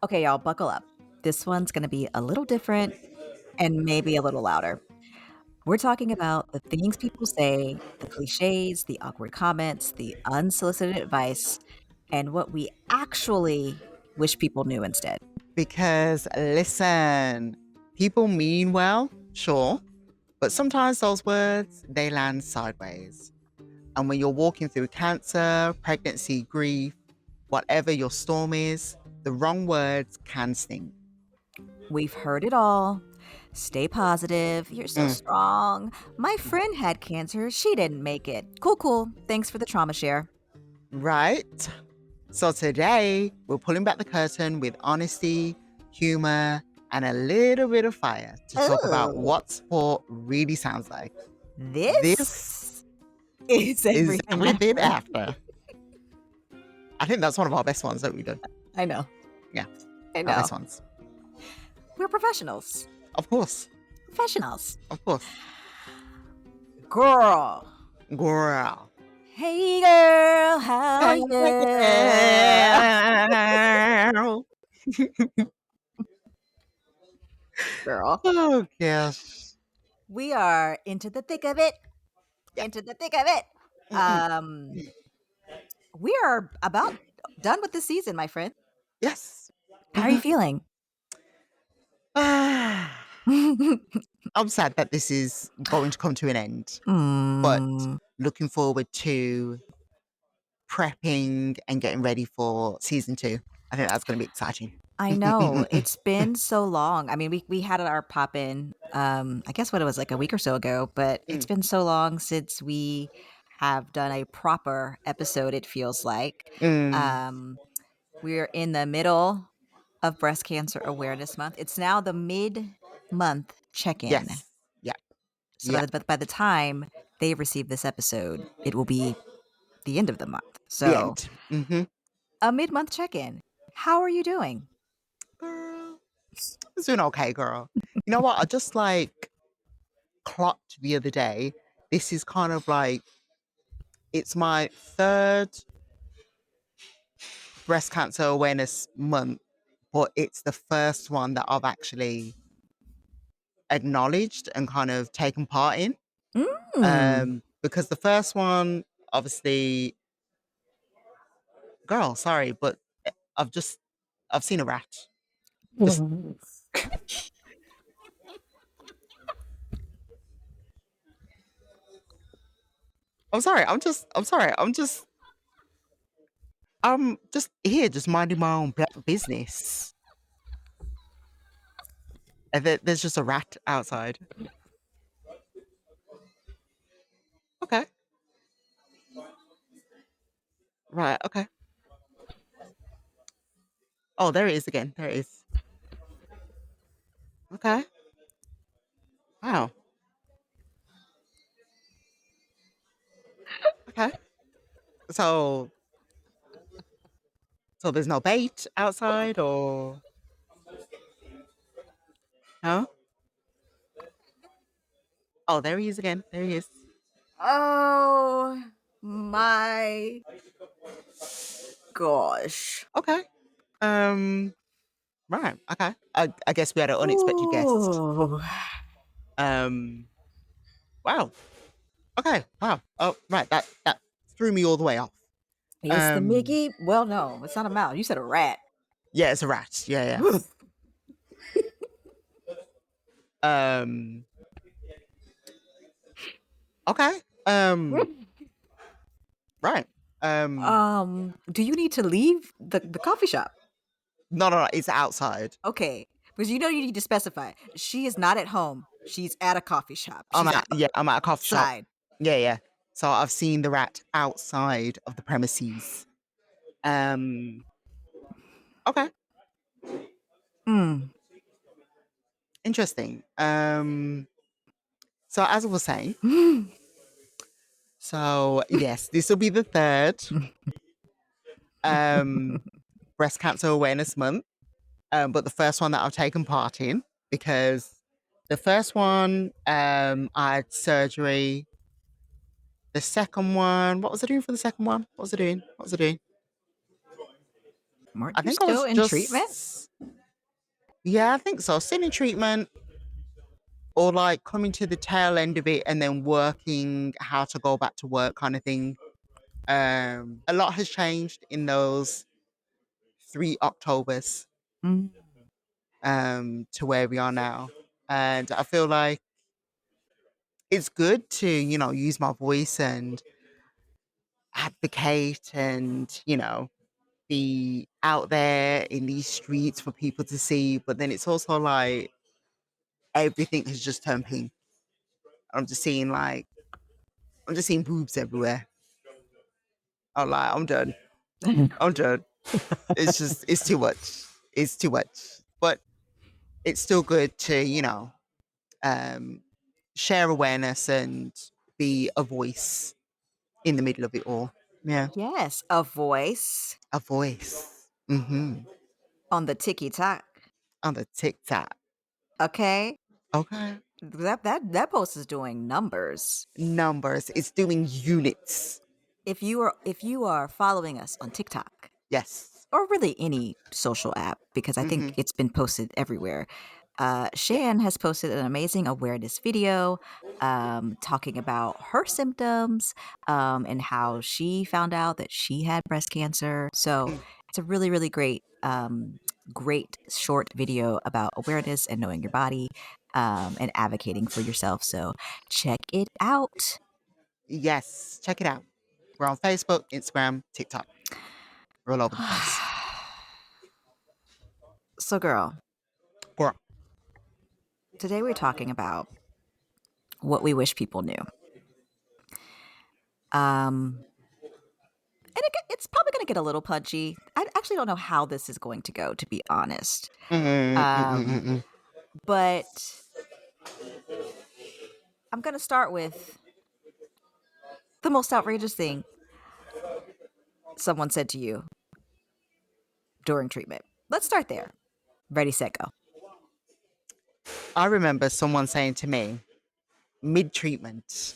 Okay, y'all, buckle up. This one's going to be a little different and maybe a little louder. We're talking about the things people say, the cliches, the awkward comments, the unsolicited advice, and what we actually wish people knew instead. Because listen, people mean well, sure, but sometimes those words they land sideways. And when you're walking through cancer, pregnancy, grief, whatever your storm is, the wrong words can sting. We've heard it all. Stay positive. You're so Mm, strong. My friend had cancer. She didn't make it. Cool, cool. Thanks for the trauma share. right? So today we're pulling back the curtain with honesty, humor, and a little bit of fire to talk about Oh, what sport really sounds like. This this is is everything everything after. after. I think that's one of our best ones that we do. I know. Yeah, I our know. best ones. We're professionals. Of course. Professionals. Of course. Girl. Girl. Hey, girl. How are Hey, you? girl. Girl. Oh, gosh. We are into the thick of it. Yeah. Into the thick of it. Mm-mm. We are about done with the season, my friend. Yes. How are you feeling? Ah, I'm sad that this is going to come to an end, but Mm, looking forward to prepping and getting ready for season 2. I think that's going to be exciting. I know. It's been so long. I mean, we had our pop in, I guess what it was like a week or so ago, but it's Mm, been so long since we have done a proper episode, it feels like. mm, Um, we're in the middle of Breast Cancer Awareness Month. It's now the mid-month check-in. yes. Yeah. So Yeah. by the time they receive this episode, it will be the end of the month. The So, end. Mm-hmm. a mid-month check-in. How are you doing? Girl, it's doing okay, girl. You know what? I just like clocked the other day. This is kind of like it's my third breast cancer awareness month, but it's the first one that I've actually acknowledged and kind of taken part in. Mm. Because the first one, obviously, girl, sorry, but I've just I've seen a rat. Just I'm sorry. I'm just here, just minding my own business. And there's just a rat outside. Okay. Right. Okay. Oh, there it is again. There it is. Okay. Wow. Okay. So so there's no bait outside or no? Oh, there he is again. There he is. Oh my gosh. Okay. Um. Right. Okay. I guess we had an unexpected guest. Ooh. Um. Wow. Okay. Wow. Oh, right. That threw me all the way off. It's the Um. Mickey. Well, no, it's not a mouse. You said a rat. Yeah, it's a rat. Yeah. Yeah. Okay. Right. Um. Do you need to leave the coffee shop? No. It's outside. Okay, because you know you need to specify. She is not at home. She's at a coffee shop. She's I'm at a coffee shop. outside. Yeah. So I've seen the rat outside of the premises. Um. Okay. Mm. Interesting. So as I was saying, so yes, this will be the third um breast cancer awareness month. But the first one that I've taken part in because the first one I had surgery. The second one, what was I doing for the second one? What was I doing? Weren't I you think I still was in treatment? just, yeah, I think so. Still in treatment or like coming to the tail end of it and then working how to go back to work kind of thing. A lot has changed in those 3 Octobers Mm. to where we are now. And I feel like it's good to, use my voice and advocate and, be out there in these streets for people to see. But then it's also like everything has just turned pink. I'm just seeing like, I'm just seeing boobs everywhere. I'm like, I'm done. I'm done. It's too much. It's too much. But it's still good to, um, share awareness and be a voice in the middle of it all. Yeah. Yes, a voice A voice. Mm-hmm. on the TikTok. On the TikTok. Okay, Okay. that post is doing numbers. Numbers. It's doing units. If you are following us on TikTok Yes. or really any social app, because I think Mm-hmm. it's been posted everywhere. Shan has posted an amazing awareness video talking about her symptoms and how she found out that she had breast cancer. So Mm. it's a really, really great, great short video about awareness and knowing your body and advocating for yourself. So check it out. Yes. Check it out. We're on Facebook, Instagram, TikTok. We're all over the place. So, girl, Girl. today we're talking about what we wish people knew. Um, and it's probably going to get a little punchy. I actually don't know how this is going to go, to be honest. Um, Mm-mm-mm-mm-mm. but I'm going to start with the most outrageous thing someone said to you during treatment. Let's start there. Ready, set, go. I remember someone saying to me mid treatment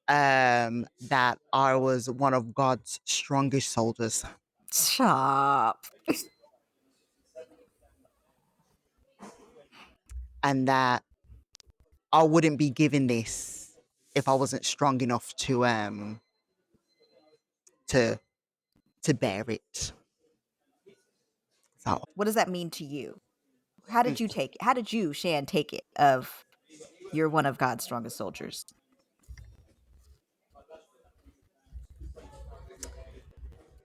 that I was one of God's strongest soldiers Stop. and that I wouldn't be given this if I wasn't strong enough to to bear it. So What does that mean to you? How did you take it? How did you, Shan, take it of you're one of God's strongest soldiers?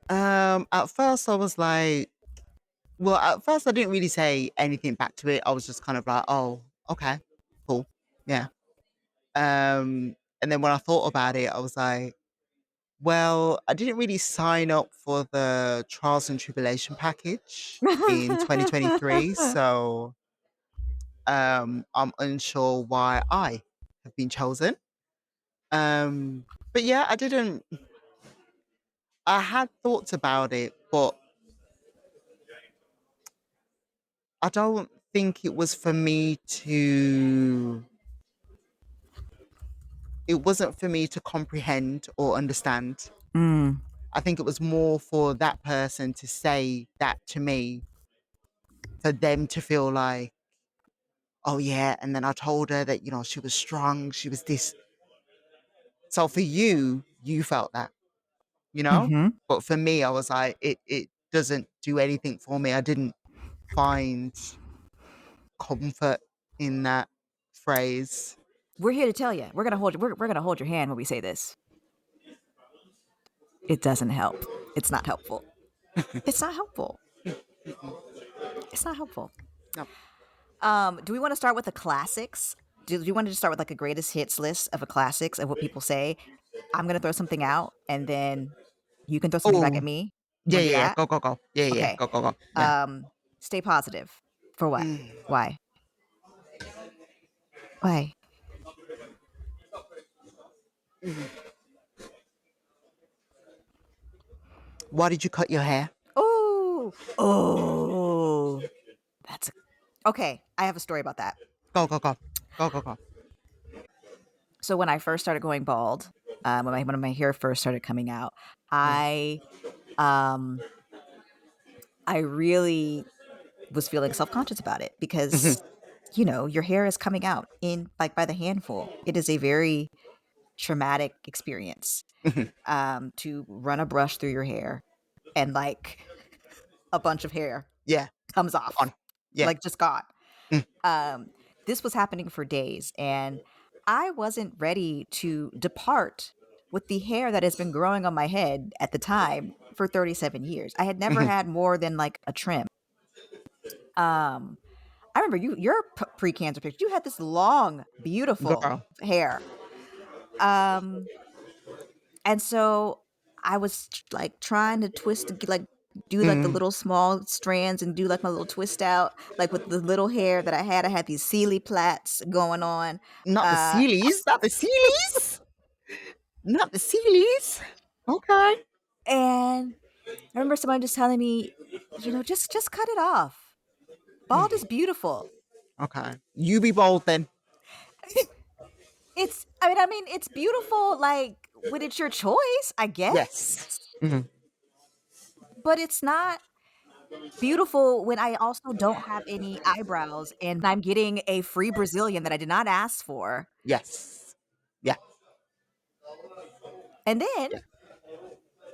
at first I was like, well, at first I didn't really say anything back to it. I was just kind of like, oh, okay, cool, yeah. And then when I thought about it, I was like, well, I didn't really sign up for the trials and tribulation package in 2023, so I'm unsure why I have been chosen. But yeah, I didn't. I had thoughts about it, but I don't think it was for me to. It wasn't for me to comprehend or understand. Mm. I think it was more for that person to say that to me, for them to feel like, oh yeah, and then I told her that she was strong, she was this. So for you, you felt that, Hmm. but for me, I was like, it doesn't do anything for me. I didn't find comfort in that phrase. We're here to tell you. We're gonna hold your hand when we say this. It doesn't help. It's not helpful. It's not helpful. It's not helpful. No. Do we want to start with the classics? Do you want to just start with like a greatest hits list of a classics of what people say? I'm gonna throw something out, and then you can throw something back at Oh, me. You yeah, want to yeah, do yeah. that? Go, go, go. Yeah, yeah, yeah. Okay. Go, go, go. Yeah. Stay positive. For what? Mm. Why? Why? Why did you cut your hair? Oh, oh. That's okay. I have a story about that. Go, go, go. Go, go, go. So when I first started going bald, when my hair first started coming out, Yeah. I um I really was feeling self-conscious about it Mhm, because, your hair is coming out in like by the handful. It is a very traumatic experience mhm. to run a brush through your hair and like a bunch of hair Yeah, comes off, gone. Yeah. like just gone. Mm, Um, this was happening for days, and I wasn't ready to depart with the hair that has been growing on my head at the time for 37 years. I had never mhm. had more than like a trim. Um, I remember your pre-cancer picture. You had this long, beautiful Girl. hair. Um, and so I was like trying to twist, like do like the Mm. little small strands and do like my little twist out, like with the little hair that I had. I had these Sealy plaits going on. Not the Uh, Sealies. Not the Sealies. Not the Sealies. Okay. and I remember someone just telling me, just cut it off. Bald is beautiful. Okay. You be bold then. I mean, it's beautiful, like when it's your choice, I Yes. guess. Mhm. But it's not beautiful when I also don't have any eyebrows and I'm getting a free Brazilian that I did not ask for. Yes. Yeah. And then Yeah.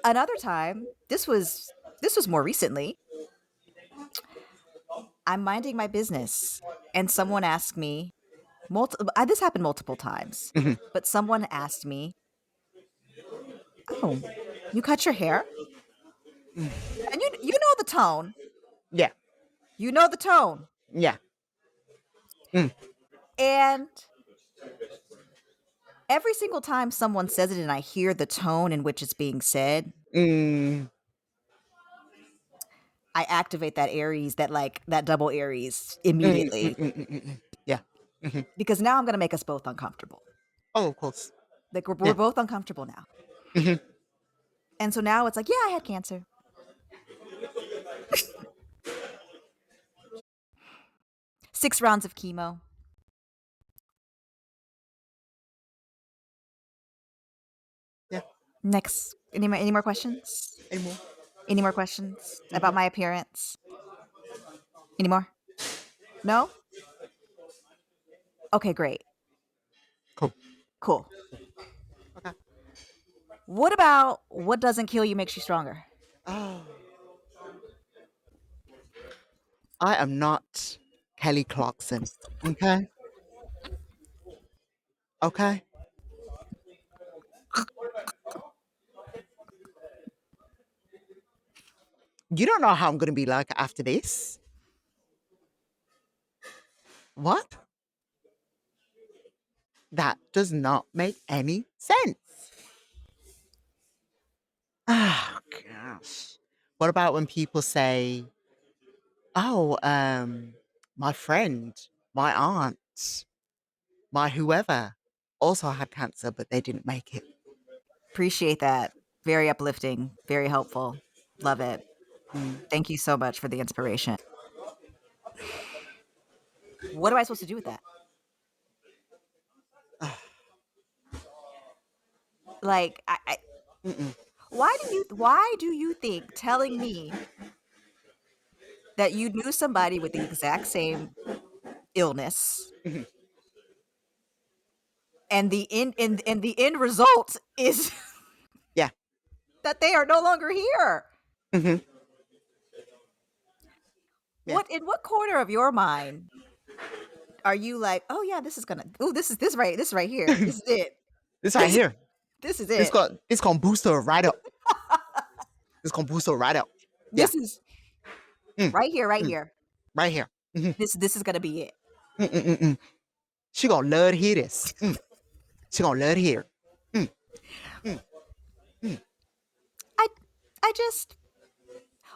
another time, this was more recently. I'm minding my business and someone asked me, this happened multiple times, Mhm. but someone asked me, "Oh, you cut your hair?" And you know the tone. Yeah. You know the tone. Yeah. Mm. And every single time someone says it and I hear the tone in which it's being said, Mm. I activate that Aries, that double Aries Mm, mm, immediately mm, mm, mm, mm. Yeah. Mhm. because now I'm going to make us both uncomfortable. Oh, of course. Like we're Yeah. both uncomfortable now. Mhm. And so now it's like, yeah, I had cancer. 6 rounds of chemo. Yeah. Next, any more questions? Anymore. Any more questions about my appearance? Any more? No? Okay, great. Cool. Cool. Okay. What about what doesn't kill you makes you stronger? Oh, I am not Kelly Clarkson. Okay. Okay. You don't know how I'm gonna be like after this. What? That does not make any sense. Ah, gosh. What about when people say, "Oh, my friend, my aunt, my whoever also had cancer, but they didn't make it." Appreciate that. Very uplifting, very helpful. Love it. Mm. Thank you so much for the inspiration. What am I supposed to do with that? Like, Mm-mm. why do you think telling me that you knew somebody with the exact same illness Mhm. and the end result is Yeah. that they are no longer here? Mhm. Yeah. What corner of your mind are you like, "Oh yeah, this is gonna oh this right here. This is it. This right here. This is This it. got this gonna boost her right up. This gonna boost her right up. Yeah. This is Mm, right here, right mm, here. right here. Mhm. This is gonna be it." Mm, mm, mm, mm. She gonna love to hear this. She gonna love to hear. Mm, mm, mm. I I just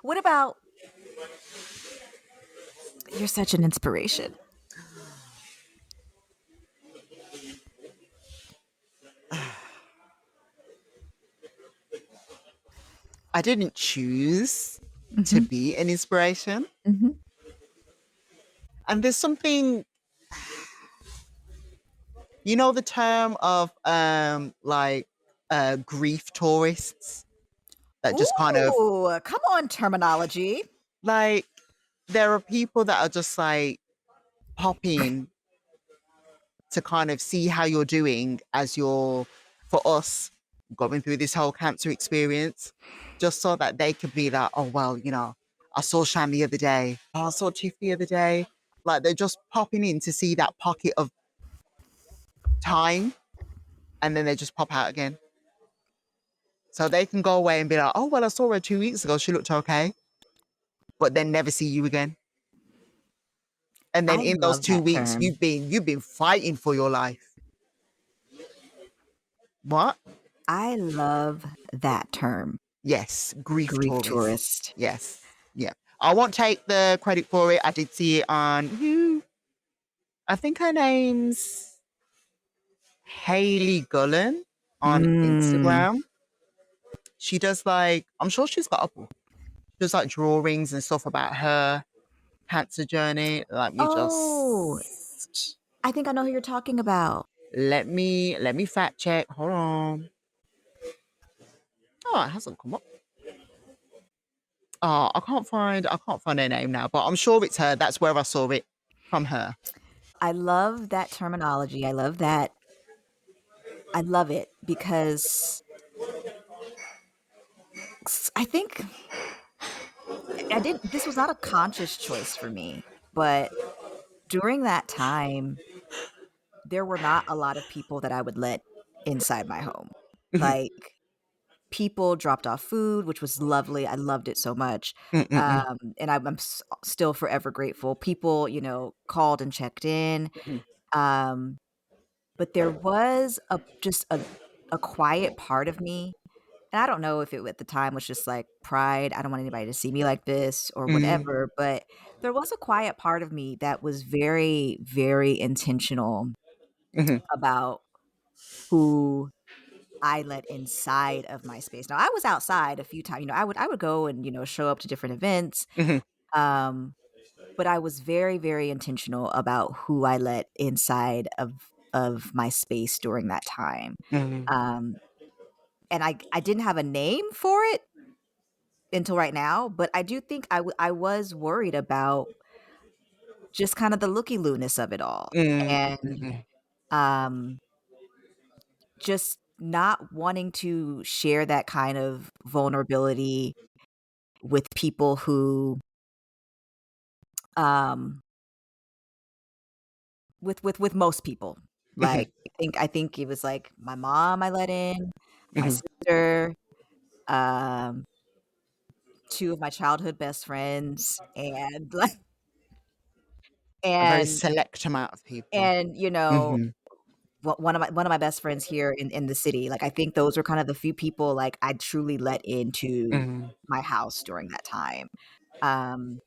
what about you're such an inspiration. I didn't choose to Mhm. be an inspiration. Mhm. And there's something, you know, the term of like grief tourists that just kind of Ooh, come on terminology. Like, there are people that are just like popping to kind of see how you're doing as you're, for us, going through this whole cancer experience, just so that they could be like, oh, well, I saw Shan the other day. Oh, I saw Tiff the other day. Like, they're just popping in to see that pocket of time, and then they just pop out again. So they can go away and be like, oh, well, I saw her 2 weeks ago. She looked okay. But then never see you again. And then I in those love two that weeks, term. you've been fighting for your life. What? I love that term, Yes, grief grief tourist. tourist. Yes, yeah. I won't take the credit for it. I did see it on who? I think her name's Haley Gullen on Mm. Instagram. She does like, I'm sure she's got she does like drawings and stuff about her cancer journey. Let me Oh, just I think I know who you're talking about. let me fact check. Hold on. Oh, it hasn't come up. Oh, I can't find her name now, but I'm sure it's her. That's where I saw it from her. I love that terminology. I love it because I think I didn't this was not a conscious choice for me, but during that time, there were not a lot of people that I would let inside my home. Mhm. Like, people dropped off food, which was lovely. I loved it so much. Mm, mm, mm, And still forever grateful. People, called and checked in. mhm, Um, but there was just a quiet part of me, and I don't know if it at the time was just like pride. I don't want anybody to see me like this or mm, whatever, but there was a quiet part of me that was very, very intentional mhm, about who I let inside of my space. Now, I was outside a few times. I would go and, show up to different events, mhm, um, but I was very, very intentional about who I let inside of my space during that time. mhm, Um, and I didn't have a name for it until right now, but I do think I was worried about just kind of the looky-loo-ness of it all, mm, and, mhm, um, just not wanting to share that kind of vulnerability with people who, um with most people. mhm, Like, I think it was, like, my mom I let in, my mhm. sister, um, 2 of my childhood best friends, and, like A very and select amount of people. and, Mhm, one of my best friends here in the city. Like, I think those are kind of the few people, like, I truly let into mhm. my house during that time. Um,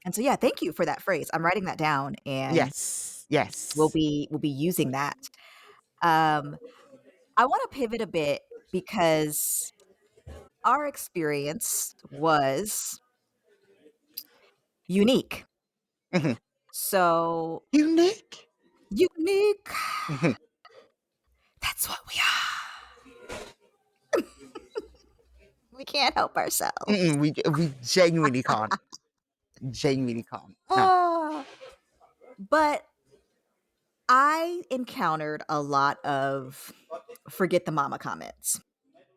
and so, yeah, thank you for that phrase. I'm writing that down, and Yes, we'll yes. be we'll be using that. Um, I wanna pivot a bit because our experience was unique. Mhm. So Unique? unique. Mhm, That's what we are. We can't help ourselves. mm-mm, we genuinely can't. Genuinely can't. No. Ah, but I encountered a lot of forget the mama comments.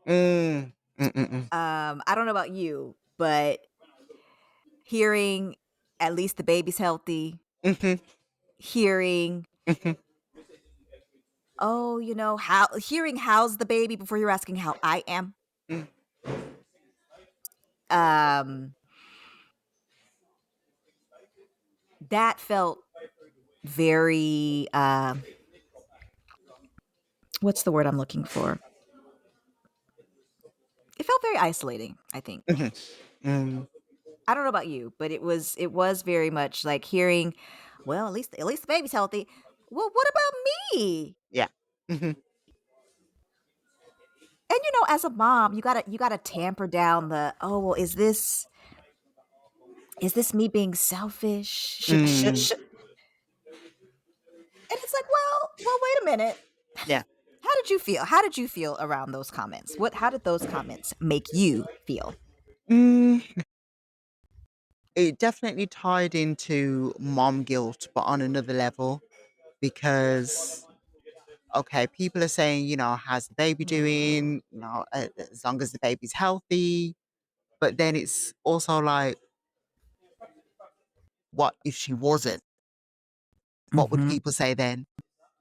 Mm, mm, mm, mm. I don't know about you, but hearing at least the baby's healthy, Mhm, hearing, mhm, "Oh, how," hearing, "How's the baby?" before you're asking how I am. mm, Um, that felt very, what's the word I'm looking for? It felt very isolating, I think. mhm, mm. I don't know about you, but it was very much like hearing, "Well, at least the baby's healthy." Well, what about me? Yeah. Mhm, And, as a mom, you gotta tamper down the, "Oh, well, is this me being selfish? mm. And it's like, "Well, wait a minute. Yeah. How did you feel? How did you feel around those comments? How did those comments make you feel?" Mm. it definitely tied into mom guilt, but on another level because okay, people are saying, how's the baby doing? As long as the baby's healthy. But then it's also like, what if she wasn't? What would Mhm. people say then?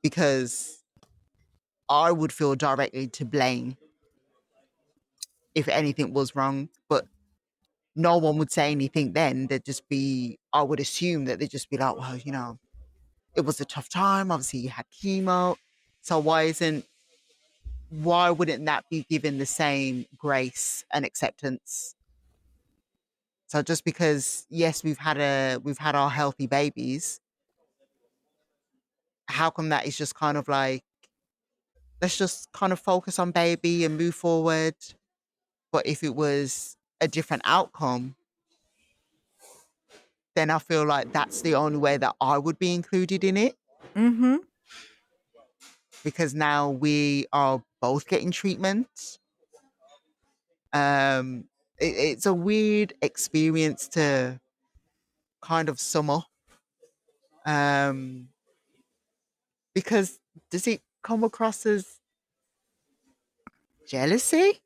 Because I would feel directly to blame if anything was wrong, but no one would say anything then. They'd just be, I would assume that they'd just be like, well, it was a tough time. Obviously, you had chemo. So why wouldn't that be given the same grace and acceptance? So just because, yes, we've had our healthy babies, how come that is just kind of like, let's just kind of focus on baby and move forward? But if it was a different outcome, then I feel like that's the only way that I would be included in it Mhm. because now we are both getting treatment. It's a weird experience to kind of sum up um, because does it come across as jealousy?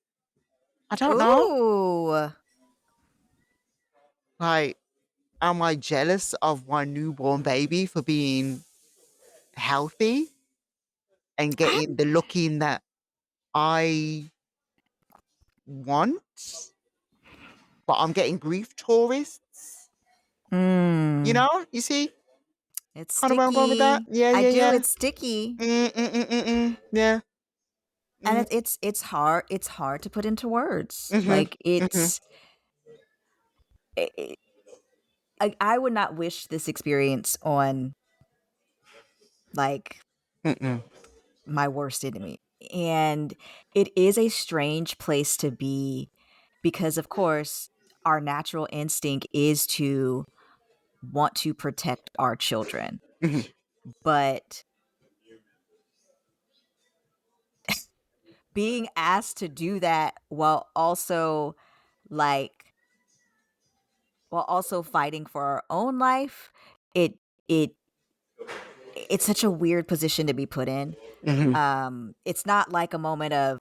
I don't know. Ooh. Like, am I jealous of my newborn baby for being healthy and I getting the looking that I want? But I'm getting grief tourists. mm, You see it's kind of where I'm going with that? sticky. Yeah, I yeah, do, yeah. it's sticky. Yeah. And Mm, it's hard to put into words. mhm, Like, mhm, I I would not wish this experience on, like, mm, my worst enemy. And it is a strange place to be because, of course, our natural instinct is to want to protect our children. mhm, But being asked to do that like, while also fighting for our own life, it it it's such a weird position to be put in. mhm. It's not like a moment of,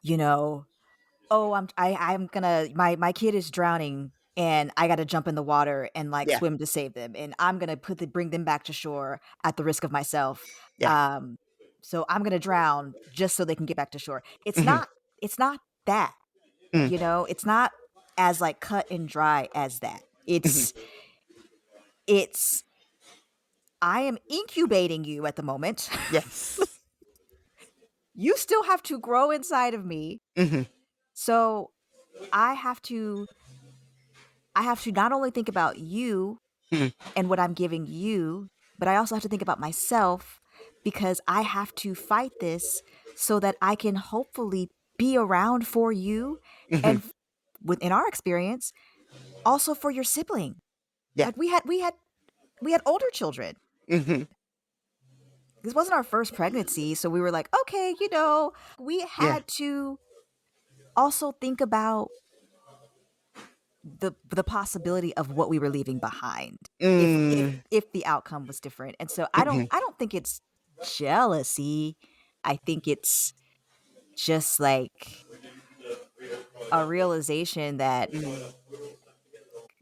"Oh, I'm gonna my kid is drowning and I gotta jump in the water and, like, Yeah, swim to save them, and I'm gonna bring them back to shore at the risk of myself. yeah. Um, so I'm gonna drown just so they can get back to shore." Mhm, It's not that, mm, It's not as, like, cut and dry as that. mhm. It's I am incubating you at the moment. Yes. You still have to grow inside of me. Mhm, So I have to I have to not only think about you mhm, and what I'm giving you, but I also have to think about myself because I have to fight this so that I can hopefully be around for you mhm. and within our experience, also for your sibling. Yeah. Like we had older children. Mhm. This wasn't our first pregnancy, so we were like, okay, we Yeah. had to also think about the possibility of what we were leaving behind Mm, if the outcome was different. And so mhm. I don't think it's jealousy. I think it's just like a realization that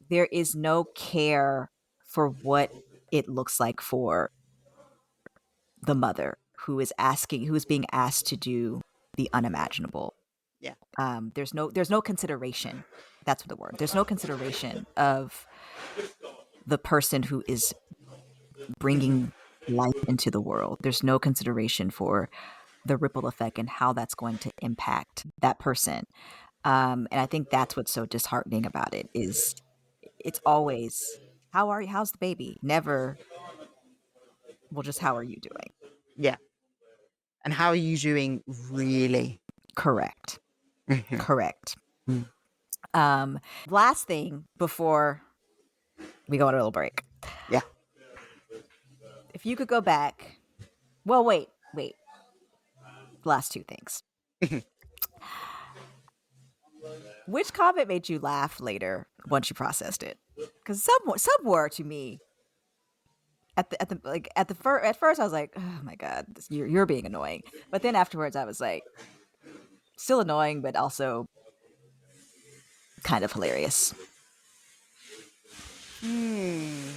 there is no care for what it looks like for the mother who is being asked to do the unimaginable. Yeah. There's no consideration. That's the word. There's no consideration of the person who is bringing life into the world. There's no consideration for the ripple effect and how that's going to impact that person. And I think that's what's so disheartening about it is it's always, "How are you? How's the baby?" Never, "Well, just how are you doing?" Yeah. And how are you doing really? Correct. Mhm, Correct. mm. Um, Last thing before we go on a little break. Yeah. If you could go back, well, wait. Last two things. Mhm. Which comment made you laugh later once you processed it? 'Cause some were to me. At first, I was like, "Oh my god, you're being annoying." But then afterwards, I was like, still annoying, but also kind of hilarious. Hmm.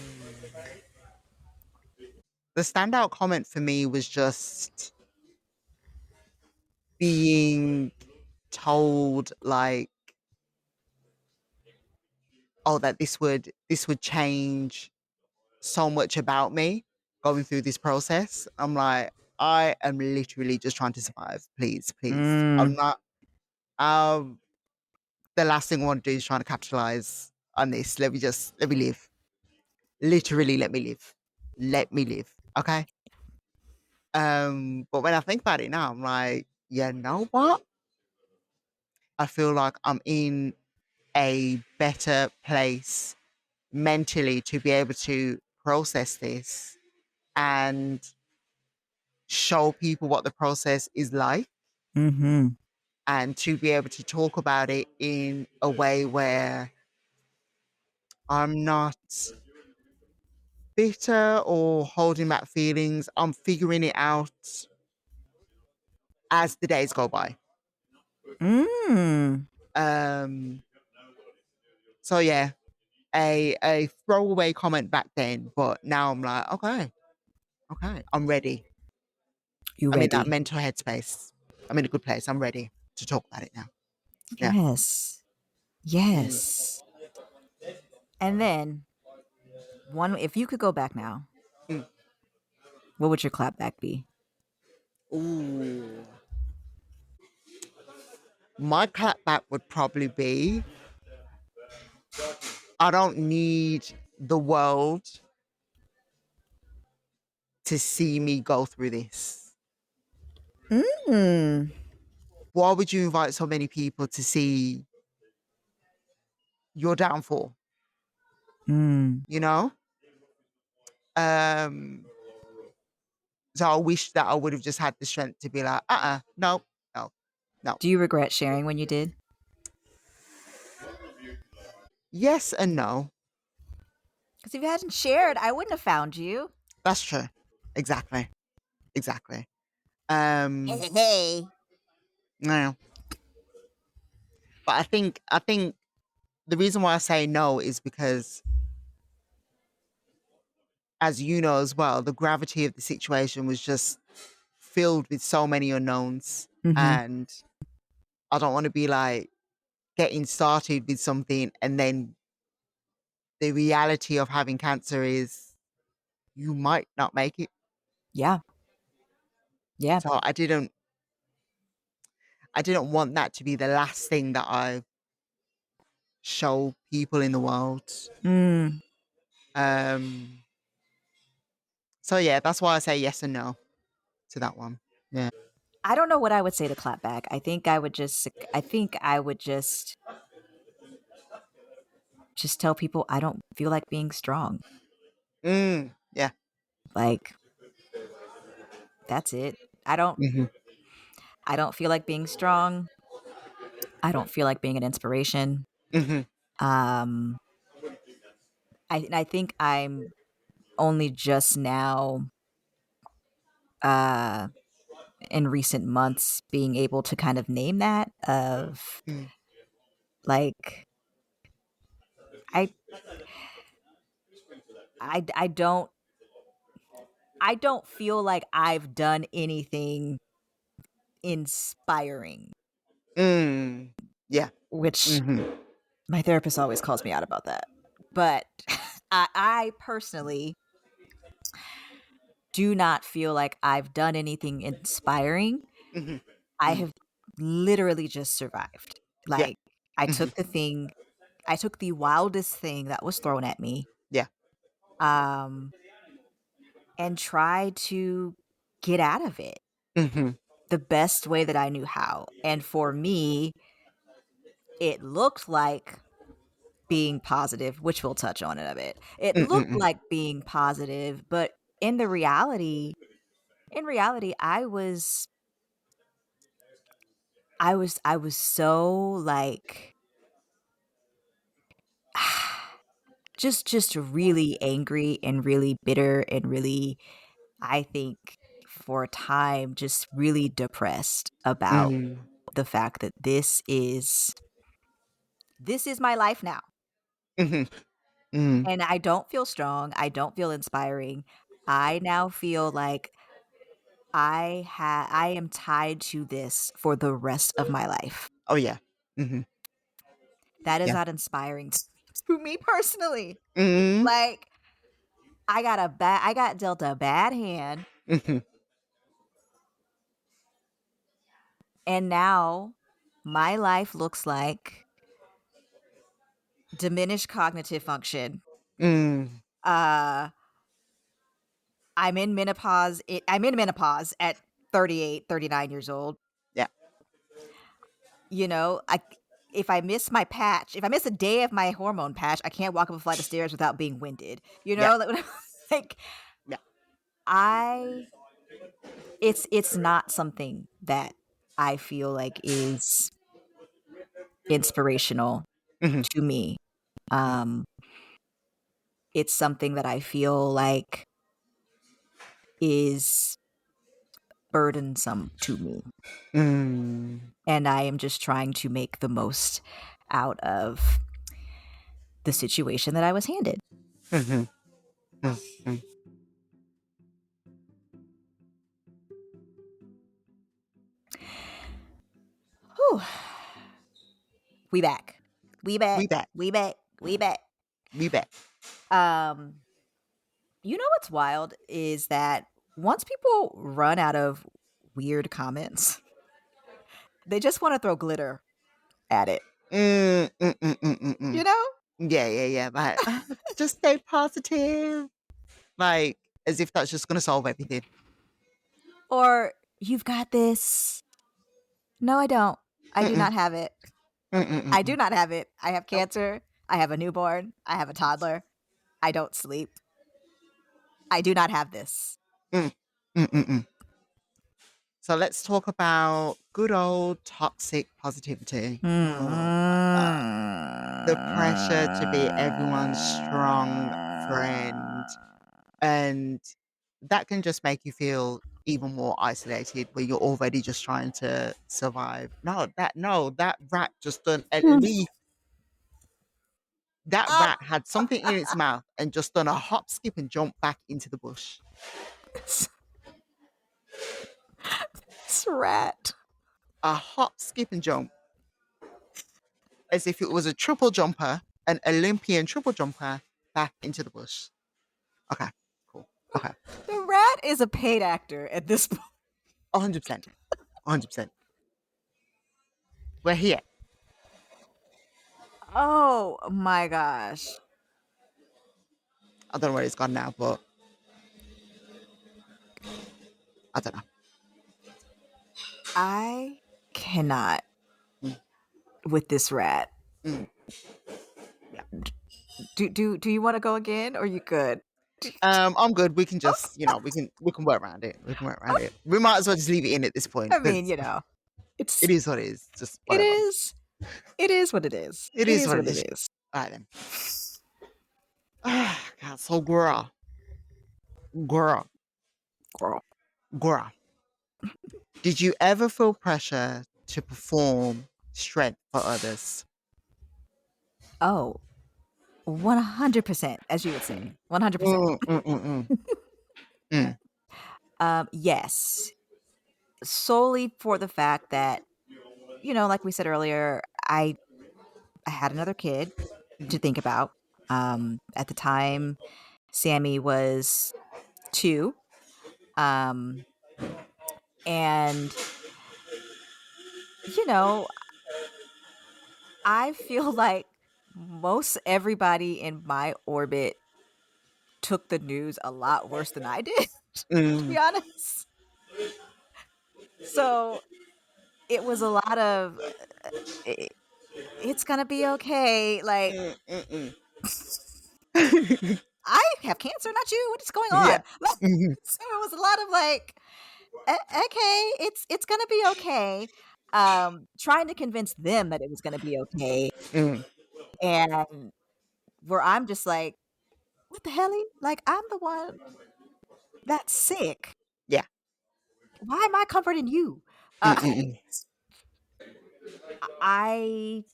The standout comment for me was just being told like, oh, that this would change so much about me going through this process. I'm like, I am literally just trying to survive. Please, please. I'm Mm, not the last thing I want to do is trying to capitalize on this. Let me live. Literally let me live. Let me live. Okay. But when I think about it now, I'm like, you know what? I feel like I'm in a better place mentally to be able to process this and show people what the process is like mhm, and to be able to talk about it in a way where I'm not bitter or holding back feelings. I'm figuring it out as the days go by. mm. Um, so yeah, a throwaway comment back then, but now I'm like, okay, okay, I'm ready. You I'm in that ready? mental headspace. I'm in a good place. I'm ready to talk about it now. Yeah. Yes. Mm. Yes. And then one if you could go back now, Mm. what would your clapback be? Ooh. My clapback would probably be I don't need the world to see me go through this. Mm. Why would you invite so many people to see your downfall? Mm. You know? Um, so I wish that I would have just had the strength to be like, no, no, no. Do you regret sharing when you did? Yes and no. Because if you hadn't shared, I wouldn't have found you. That's true. Exactly. Exactly. Hey, hey. No. But I think the reason why I say no is because as you know as well, the gravity of the situation was just filled with so many unknowns. Mhm. And I don't want to be like getting started with something and then the reality of having cancer is you might not make it. Yeah. Yeah. So I didn't want that to be the last thing that I show people in the world. Mm. Um so yeah, that's why I say yes and no to that one. Yeah. I don't know what I would say to clapback. I think I would just tell people I don't feel like being strong. Yeah. Like, that's it. I don't Mhm. I don't feel like being strong. I don't feel like being an inspiration. Mhm. Um, I think I'm only just now, uh, in recent months being able to kind of name that of, Mm. like, I I don't feel like I've done anything inspiring, Mm. Yeah. which Mhm. my therapist always calls me out about that. But I personally do not feel like I've done anything inspiring. Mhm. I Mm. have literally just survived. Yeah. Like, I Mhm. took I took the wildest thing that was thrown at me, Yeah. um, and tried to get out of it Mhm. the best way that I knew how. And for me, it looked like being positive, which we'll touch on in a bit. It Mm, looked mm, like being positive, but in reality, I was so like just really angry and really bitter and really, I think, for a time, just really depressed about Mm, the fact that this is my life now, mhm, mm. and I don't feel strong, I don't feel inspiring. I now feel like I am tied to this for the rest of my life. Oh, yeah. Mhm. That is Yeah. not inspiring to me personally. Mhm, Like, I got dealt a bad hand, mhm, and now my life looks like diminished cognitive function. mm. Uh, I'm in menopause at 38, 39 years old. Yeah, You know, if I miss my patch, if I miss a day of my hormone patch, I can't walk up a flight of stairs without being winded. You yeah, know, like yeah. I it's not something that I feel like is inspirational Mhm, to me. Um, it's something that I feel like is burdensome to me, mm. and I am just trying to make the most out of the situation that I was handed. Mhm, mm, mm. Whew. We back. We back. We back. We back. We back. We back. Um, you know what's wild is that once people run out of weird comments, they just wanna throw glitter at it, Mm, mm, mm, mm, mm, you mm. know? Yeah, yeah, yeah, like, just stay positive, like, as if that's just gonna solve everything. Or, "You've got this." "No, I don't. I do Mm-mm, not have it. mm-mm, I do mm-mm. not have it. I have Nope. cancer. I have a newborn. I have a toddler. I don't sleep. I do not have this." Mm, mm, mm, mm. So let's talk about good old toxic positivity. The pressure to be everyone's strong friend, and that can just make you feel even more isolated when you're already just trying to survive. No, that rat just done at least that Ah, rat had something in its mouth and just done a hop, skip, and jump back into the bush. this this rat. A hop, skip, and jump as if it was a triple jumper, an Olympian triple jumper back into the bush. Okay, cool. Okay. The rat is a paid actor at this point. 100%. 100%. We're here. Oh my gosh. I don't know where it's gone now, but I don't know. I cannot Mm, with this rat. mm, yeah. Do you wanna go again, or you good? I'm good. We can just, we can work around it. We can work around it. We might as well just leave it in at this point I mean, because it's it is what it is. Just it whatever. is it is what it is. It It is is what what it it is. is. All right then. God, so girl, girl, Girl. girl. Did you ever feel pressure to perform strength for others? Oh, 100%, as you would say. 100%. Mm, mm, mm, mm. Mm, Yes. Solely for the fact that, like we said earlier, I had another kid to mhm, think about. At the time, Sammy was 2, um, and, you know, I feel like most everybody in my orbit took the news a lot worse than I did, to mm, be honest. So, it was a lot of, "I it's gonna be okay," like, mm, mm, mm. "I have cancer, not you, what is going Yeah. on?" Mhm, So, it was a lot of, like, Okay, it's gonna be okay." Trying to convince them that it was gonna be okay, mm, and where I'm just like, "What the helly? Like, I'm the one that's sick. Yeah. Why am I comforting you?" Uh, Mm-mm. I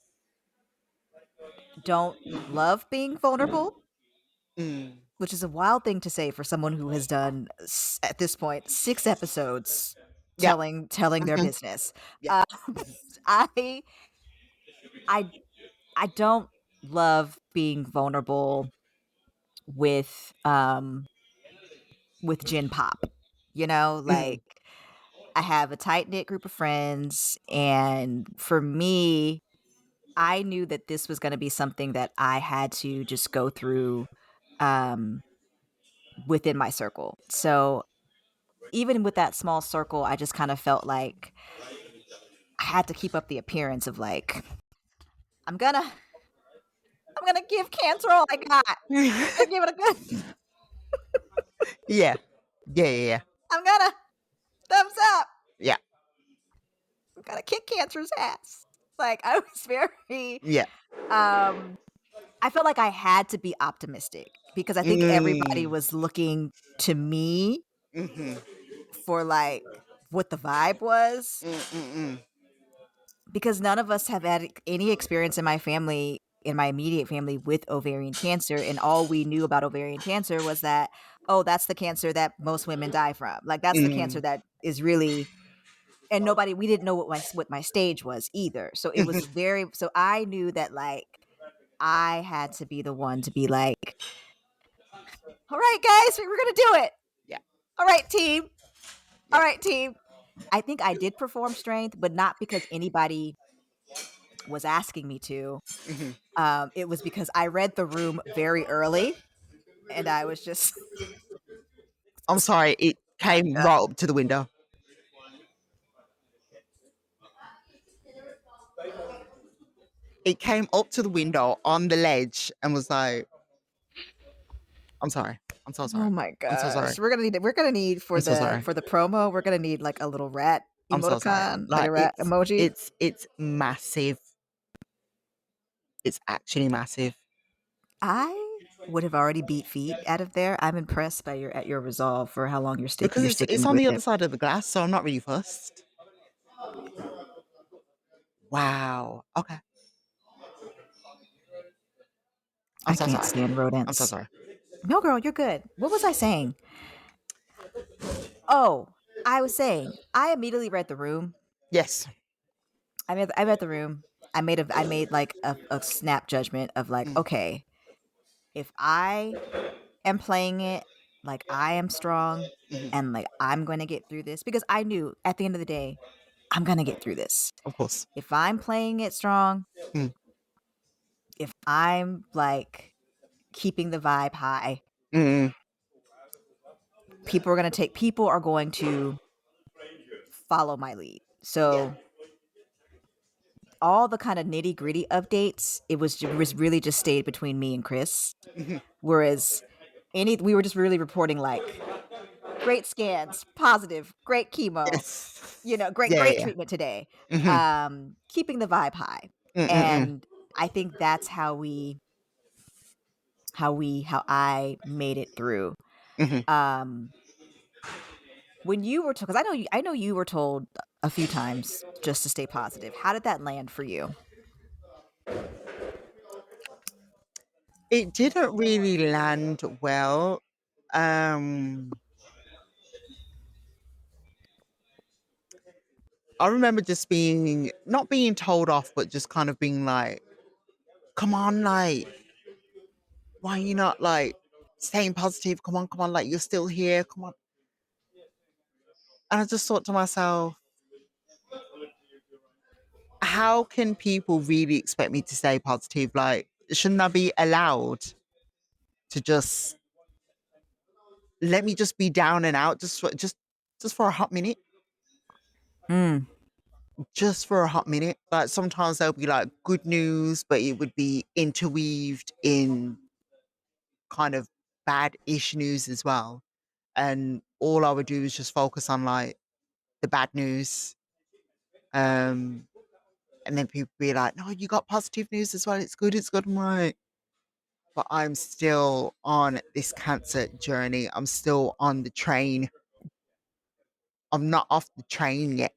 don't love being vulnerable, Mm. which is a wild thing to say for someone who has done at this point 6 episodes Yep. telling their Mhm. business. Yeah. Uh, Mhm. I I I don't love being vulnerable with Gen Pop. You know, Mhm. like I have a tight knit group of friends, and for me, I knew that this was going to be something that I had to just go through um, within my circle. So even with that small circle, I just kind of felt like I had to keep up the appearance of like I'm gonna give cancer all I got. I'm gonna give it a good. Yeah. Yeah, yeah, yeah. I'm gonna thumbs up. Yeah. I'm gonna kick cancer's ass. Like I was very Yeah. um I felt like I had to be optimistic because I think everybody Mm. was looking to me Mhm. for, like, what the vibe was, Mm-mm-mm. because none of us have had any experience in my immediate family with ovarian cancer, and all we knew about ovarian cancer was that, "Oh, that's the cancer that most women die from." Like, that's the cancer Mm. that is really and nobody we didn't know what my stage was either, so it was Mhm. very so I knew that, like, I had to be the one to be like, "All right, guys, we're gonna do it. Yeah. All right, team. All Yeah. right, team." I think I did perform strength, but not because anybody was asking me to. Mhm. It was because I read the room very early, and I was just I'm sorry, it my came god. right up to the window. It came up to the window on the ledge and was like, "I'm sorry. I'm so Oh sorry. my I'm so gosh. sorry. We're gonna need I'm so sorry. for the promo, we're gonna need, like, a little rat I'm so sorry." emoticon, like a Like, rat emoji. it's massive. It's actually massive. I would have already beat feet out of there. I'm impressed by your resolve for how long Because you're it's sticking on with the other it. side of the glass, so I'm not really fussed. Wow. Okay. I'm I so can't sorry. stand I'm so rodents. sorry. No, girl, you're good. What was I saying? Oh, I was saying, I immediately read the room. Yes. I read the room. I made, like, a snap judgment of, like, Mm, "Okay, if I am playing it like I am strong mhm. and, like, I'm gonna get through this," because I knew at the end of the day, I'm gonna get through this. Of course. If I'm playing it strong, Mm, if I'm, like, keeping the vibe high, mm, people are going to follow my lead. yeah. So, all the kinda nitty-gritty updates, it was really just stayed between me and Chris, Mhm. whereas any we were just really reporting, like, "Great scans, positive, great chemo, you Yes. know, Yeah, great yeah, treatment today." yeah. Mhm. Keeping the vibe high, Mm, mm, mm. and I think that's how I made it through. Mhm. Um, when you were told, because I know you were told a few times just to stay positive. How did that land for you? It didn't really land well. Um, I remember just being not being told off, but just kind of being like, "Come on, like, why are you not, like, staying positive? Come on, like, you're still here, come on." And I just thought to myself, "How can people really expect me to stay positive? Like, shouldn't I be allowed to just let me just be down and out just for a hot minute?" Mm, Just for a hot minute. Like sometimes there'll be like good news, but it would be interweaved in kind of bad-ish news as well. And all I would do is just focus on like the bad news. Um, and then people be like, "No, you got positive news as well. It's good. It's good." I'm like, but I'm still on this cancer journey. I'm still on the train. I'm not off the train yet.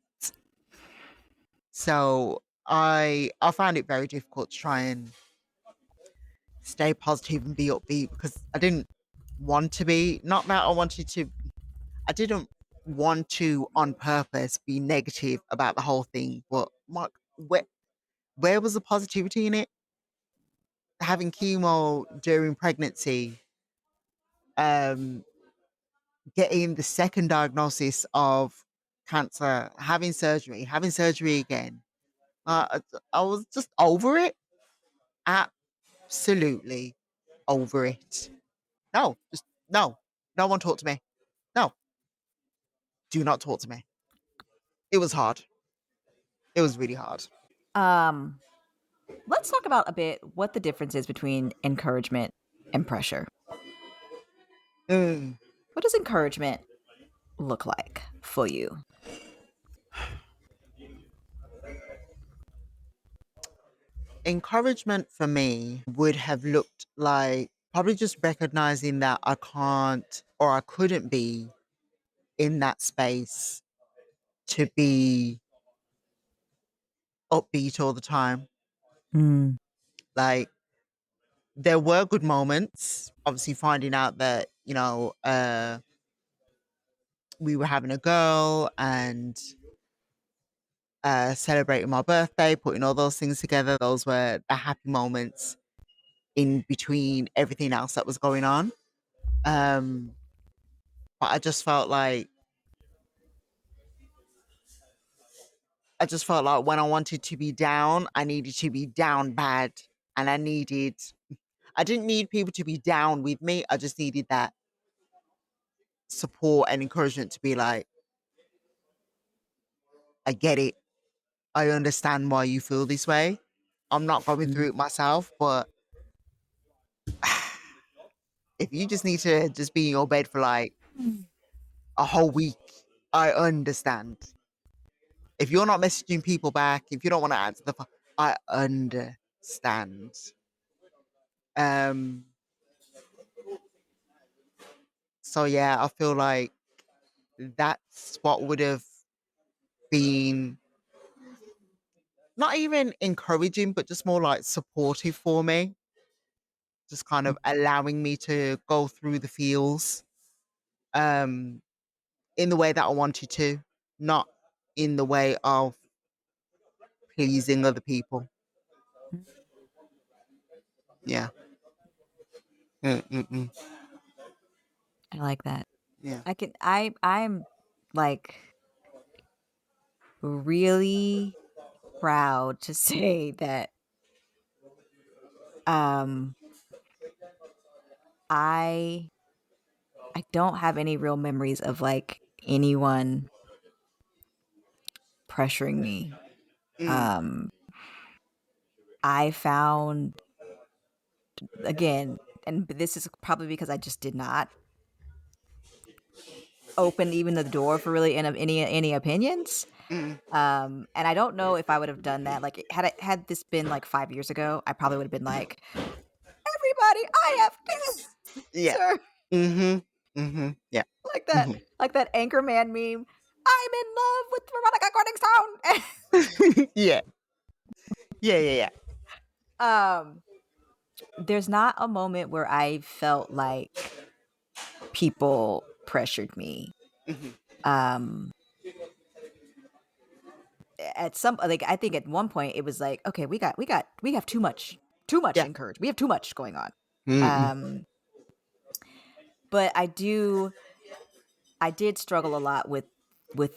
So I found it very difficult to try and stay positive and be upbeat because I didn't want to be. Not that I wanted to. I didn't want to on purpose be negative about the whole thing. But Mark, where was the positivity in it? Having chemo during pregnancy, um, getting the second diagnosis of cancer, having surgery again. I was just over it. Absolutely over it. No, just no. No one talk to me. No, do not talk to me. It was hard. It was really hard. Um, let's talk about a bit what the difference is between encouragement and pressure. Mm. What does encouragement look like for you? Encouragement for me would have looked like probably just recognizing that I can't or I couldn't be in that space to be upbeat all the time. Mm. Like there were good moments, obviously finding out that, we were having a girl and celebrating my birthday, putting all those things together. Those were the happy moments in between everything else that was going on. Um, but I just felt like when I wanted to be down, I needed to be down bad. And I didn't need people to be down with me. I just needed that support and encouragement to be like, I get it. I understand why you feel this way. I'm not going through Mhm. it myself, but if you just need to just be in your bed for like a whole week, I understand. If you're not messaging people back, if you don't want to answer the phone, I understand. Um, so yeah, I feel like that's what would have been not even encouraging, but just more like supportive for me. Just kind of allowing me to go through the feels um, in the way that I wanted to, not in the way of pleasing other people. Yeah. Mm-mm-mm. I like that. Yeah. I'm like really proud to say that um I I don't have any real memories of like anyone pressuring me. Mm, Um I found again, and this is probably because I just did not open even the door for really any opinions. mm, And I don't know if I would have done that. Like, had this been like 5 years ago, I probably would have been like, "Everybody, I have yeah. cancer," Mhm. Mhm. Yeah. like that, Mhm. like that Anchorman meme. I'm in love with Veronica Corningstone. Yeah. Yeah, yeah, yeah. um, there's not a moment where I felt like people pressured me. Mhm. Um, at some like I think at one point it was like, okay, we have too much Yeah. encouragement. We have too much going on. Mm-mm. Um, but I did struggle a lot with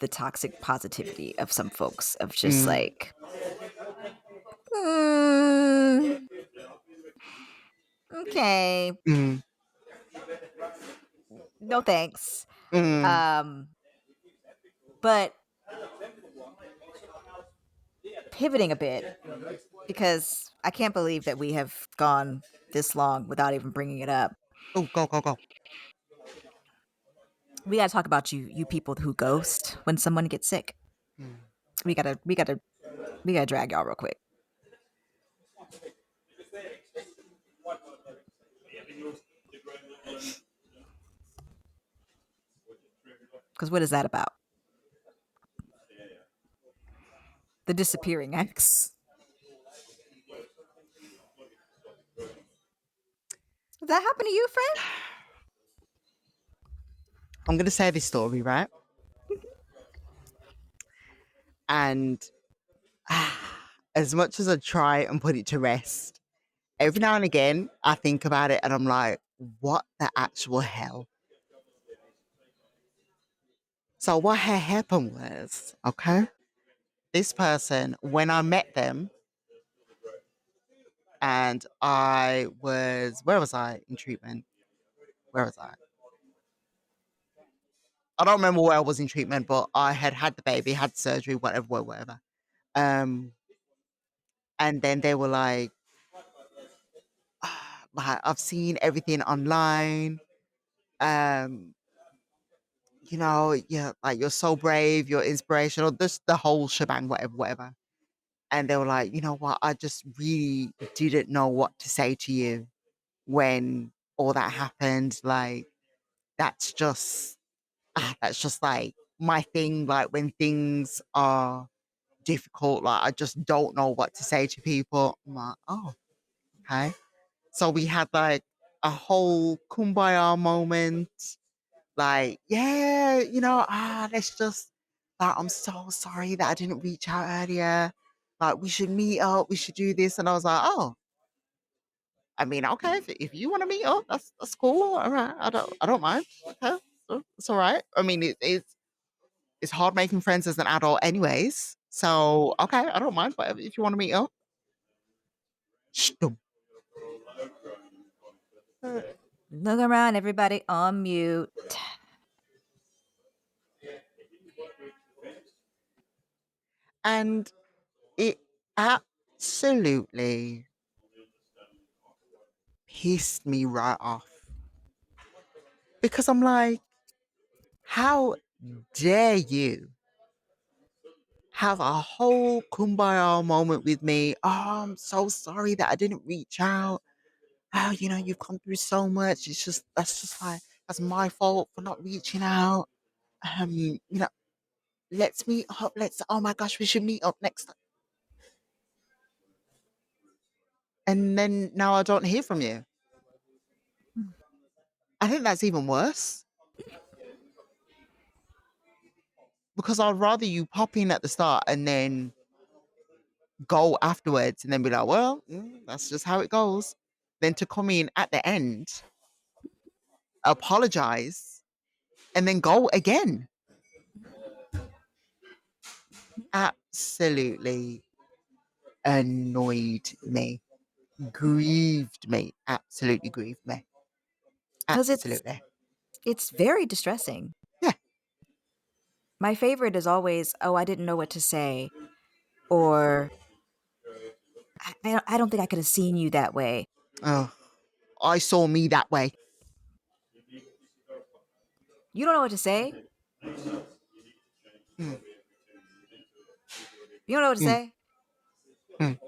the toxic positivity of some folks of just Mm, like, "Mm, okay, mm, no thanks." mm. Um, but pivoting a bit because I can't believe that we have gone this long without even bringing it up. Oh, go, go, go. We gotta talk about you people who ghost when someone gets sick. Mm. We gotta drag y'all real quick. Because what is that about? The disappearing ex. Did that happen to you, friend? I'm going to say this story, right? And as much as I try and put it to rest, every now and again I think about it and I'm like, what the actual hell? So what had happened was, okay, this person, when I met them, and where was I in treatment? Where was I? I don't remember where I was in treatment, but I had had the baby, had surgery, whatever, whatever. Um, and then they were like, like, I've seen everything online. Um, yeah, like you're so brave, you're inspirational, just the whole shebang, whatever, whatever. And they were like, you know what? I just really didn't know what to say to you when all that happened. Like, that's just, that's just like my thing. Like, when things are difficult, like, I just don't know what to say to people. I'm like, oh, okay. So we had like a whole kumbaya moment. Like, yeah, let's just, like, I'm so sorry that I didn't reach out earlier. Like, we should meet up. We should do this. And I was like, oh, I mean, okay, if you want to meet up, that's cool. All right, I don't mind. Okay, so it's all right. I mean, it's hard making friends as an adult, anyways. So okay, I don't mind. Whatever, if you want to meet up. Shtum. Look around, everybody on mute. And it absolutely pissed me right off because I'm like, how dare you have a whole kumbaya moment with me? Oh, I'm so sorry that I didn't reach out. Oh, you've gone through so much. That's just like, that's my fault for not reaching out. You know, let's meet up. Oh my gosh, we should meet up next time. And then now I don't hear from you. I think that's even worse because I'd rather you pop in at the start and then go afterwards and then be like, well, that's just how it goes. Than to come in at the end, apologize, and then go again. Absolutely annoyed me, grieved me, absolutely grieved me. Because it's Absolutely. it's very distressing. Yeah. My favorite is always, "Oh, I didn't know what to say," or I don't think I could have seen you that way." Oh, I saw me that way. You don't know what to say? Mm, You don't know what to mm, say? mm,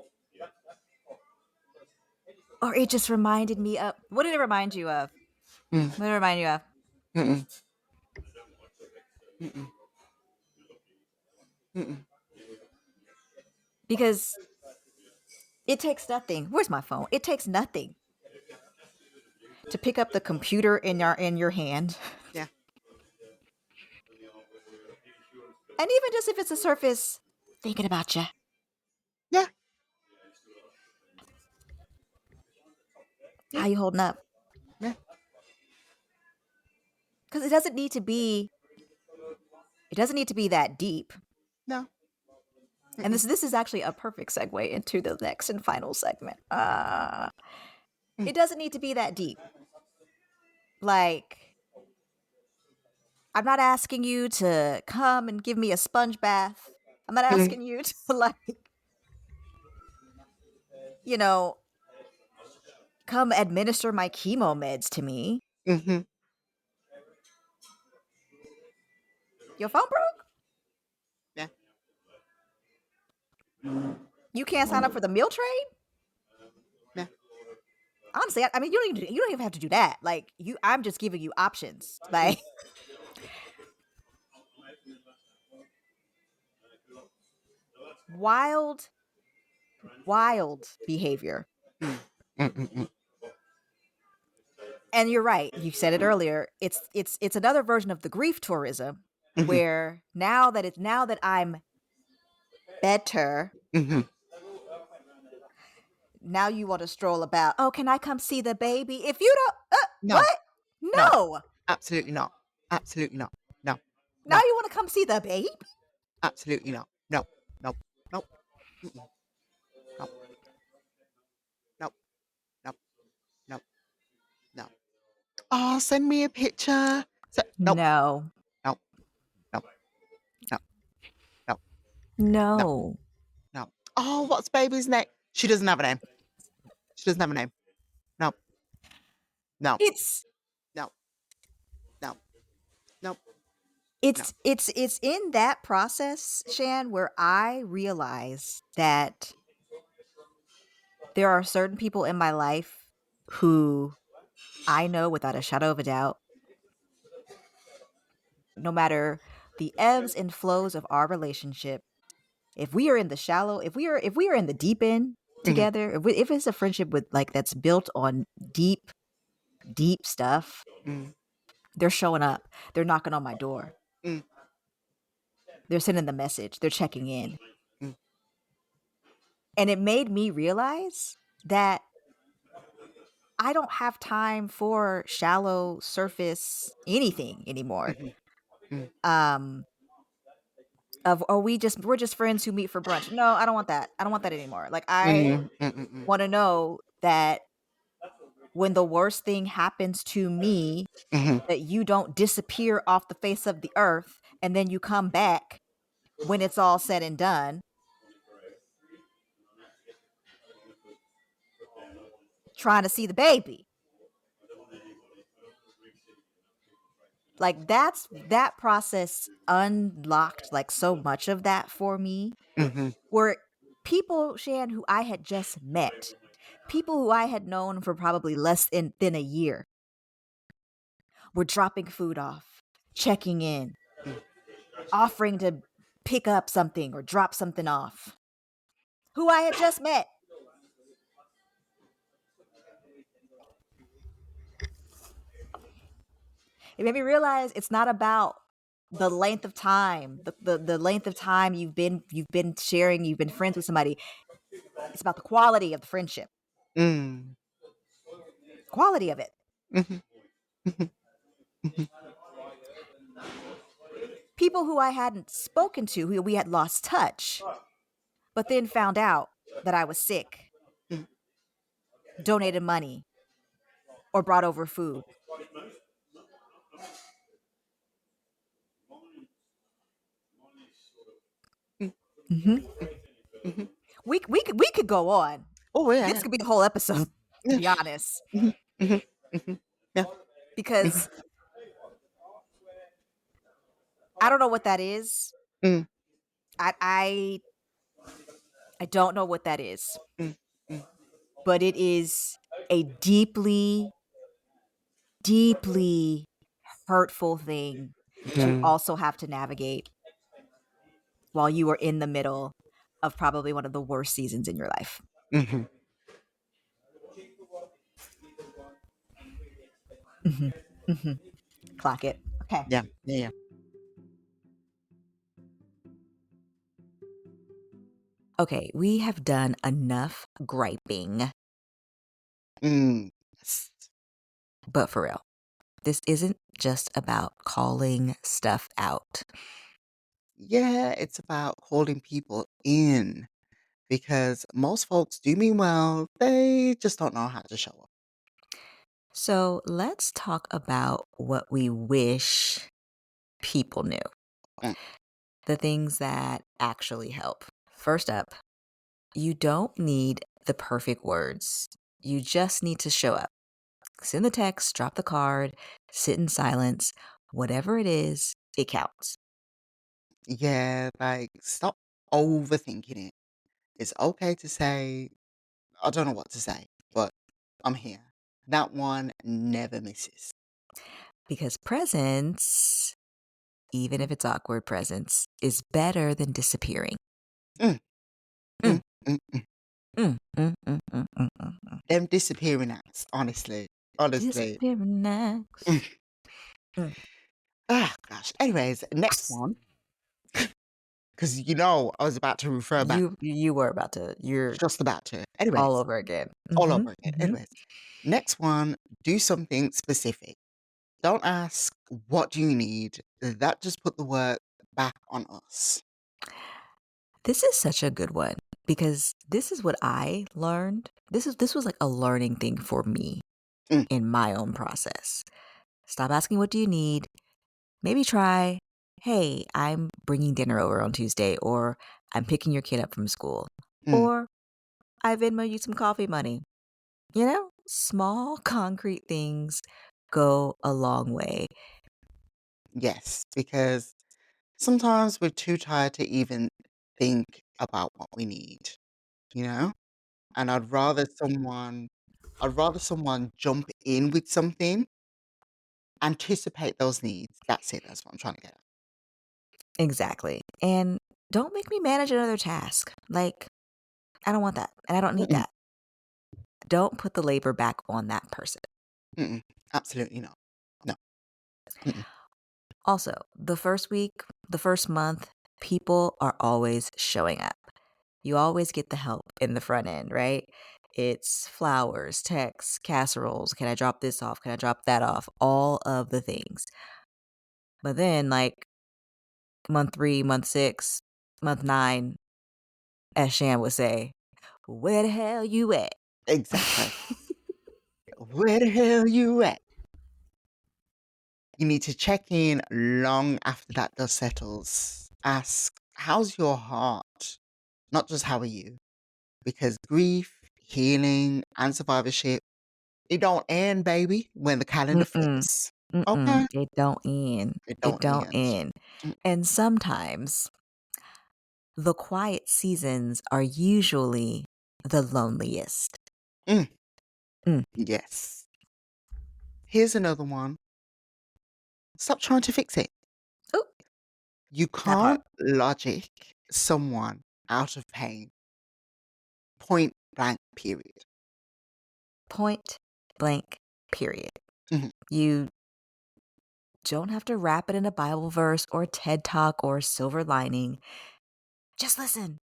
Or it just reminded me of what did it remind you of? mm, What did it remind you of? mm, mm, mm, Because it takes nothing. Where's my phone? It takes nothing to pick up the computer in your hand. yeah. And even just if it's a surface thinking about you. Yeah. Yeah. How you holding up? Yeah. Cuz it doesn't need to be that deep. No. And Mm-mm, this is actually a perfect segue into the next and final segment. mm, It doesn't need to be that deep. Like, I'm not asking you to come and give me a sponge bath. I'm not mm, asking you to, like, you know, come administer my chemo meds to me. mhm, Your phone broke? yeah. You can't sign up for the meal trade? Yeah. Honestly, I mean, you don't even have to do that. Like, I'm just giving you options. Like, Wild, wild behavior. Mm, mm, mm, mm, And you're right, you said it earlier, it's another version of the grief tourism mhm, where now that I'm better, mhm. now you wanna stroll about, "Oh, can I come see the baby?" If you don't No, what? no, No! absolutely not. Absolutely not. No, Now no, you wanna come see the baby? absolutely not. No, no, no, mm-mm, no, no, no, no, no. Oh, send me a picture. Nope, No. no, no, no, no, no, No. no. Oh, what's baby's name? She doesn't have a name. She doesn't have a name. No, no, It's no, no, no, no. it's in that process, Shan, where I realize that there are certain people in my life who I know without a shadow of a doubt, no matter the ebbs and flows of our relationship, if we are in the shallow, if we are in the deep end Mhm, together, if it's a friendship with like that's built on deep, deep stuff, mm, they're showing up. They're knocking on my door. mm, They're sending the message. They're checking in. mm, And it made me realize that I don't have time for shallow surface anything anymore. mhm, mm, Um of oh we're just friends who meet for brunch. No, I don't want that. I don't want that anymore. Like I mm, mm, mm, mm, want to know that when the worst thing happens to me, mhm. that you don't disappear off the face of the earth and then you come back when it's all said and done trying to see the baby. Like that process unlocked like so much of that for me Mhm, where people, Shan, who I had just met, people who I had known for probably less than a year, were dropping food off, checking in, mm. offering to pick up something or drop something off, who I had just met. It made me realize it's not about the length of time, the length of time you've been sharing, you've been friends with somebody. It's about the quality of the friendship, Mm. quality of it. Mhm, mhm, mhm, People who I hadn't spoken to, who we had lost touch, but then found out that I was sick, mm, donated money, or brought over food. mm, Mhm. mhm. We could go on. Oh, This yeah. could be the whole episode, to Yeah. be honest, Mhm, mhm, mhm. Yeah. Mhm, because I don't know what that is. mm, I I don't know what that is, mm, mm, but it is a deeply, deeply hurtful thing to mhm, also have to navigate while you are in the middle of probably one of the worst seasons in your life. mhm. Mhm. Mhm. Clock it. Okay. Yeah, yeah, yeah. Okay, we have done enough griping, Mm. S but for real, this isn't just about calling stuff out. Yeah, it's about holding people in because most folks do mean well, they just don't know how to show up. So let's talk about what we wish people knew, Mm, the things that actually help. First up, you don't need the perfect words. You just need to show up. Send the text, drop the card, sit in silence. Whatever it is, it counts. yeah, like, stop overthinking it. It's okay to say, "I don't know what to say, but I'm here." That one never misses. Because presence, even if it's awkward presence, is better than disappearing. Mm. Mm, Mm, mm, mm. mm, mm, mm, mm, mm, mm, mm. Them disappearing acts, honestly. Honestly. Disappearing acts. Mm. Ah, gosh. Anyways, next one, because I was about to refer back, You were about to you're just about to. all Anyways, over again. all Mhm, over again. mhm. Anyways, next one, do something specific. Don't ask, what do you need? That just put the work back on us. This is such a good one because this is what I learned. This was like a learning thing for me Mm, in my own process. Stop asking, "What do you need?" Maybe try, "Hey, I'm bringing dinner over on Tuesday," or "I'm picking your kid up from school," mm. or "I Venmo you some coffee money." Small concrete things go a long way. Yes, because sometimes we're too tired to even think about what we need, you know? And I'd rather someone jump in with something, anticipate those needs. That's it. That's what I'm trying to get at. Exactly. And don't make me manage another task. Like, I don't want that, and I don't need Mm-mm, that. Don't put the labor back on that person. mm-mm, absolutely not. No. Mm-mm, Also, the first week, the first month, people are always showing up. You always get the help in the front end, right? It's flowers, texts, casseroles. Can I drop this off? Can I drop that off? All of the things. But then, like month 3, month 6, month 9, as Shan would say, where the hell you at? exactly. Where the hell you at? You need to check in long after that dust settles. Ask, how's your heart? Not just how are you? Because grief, healing, and survivorship, it don't end, baby, when the calendar Mm-mm, flips. mm-mm. Okay? It don't end. It It don't don't end. end. Mm, And sometimes the quiet seasons are usually the loneliest. mm, Mm. yes. Here's another one. Stop trying to fix it. Ooh, You that part. can't logic someone out of pain. Point blank, period. Point blank, period. Mhm. You don't have to wrap it in a Bible verse or TED talk or silver lining. Just listen.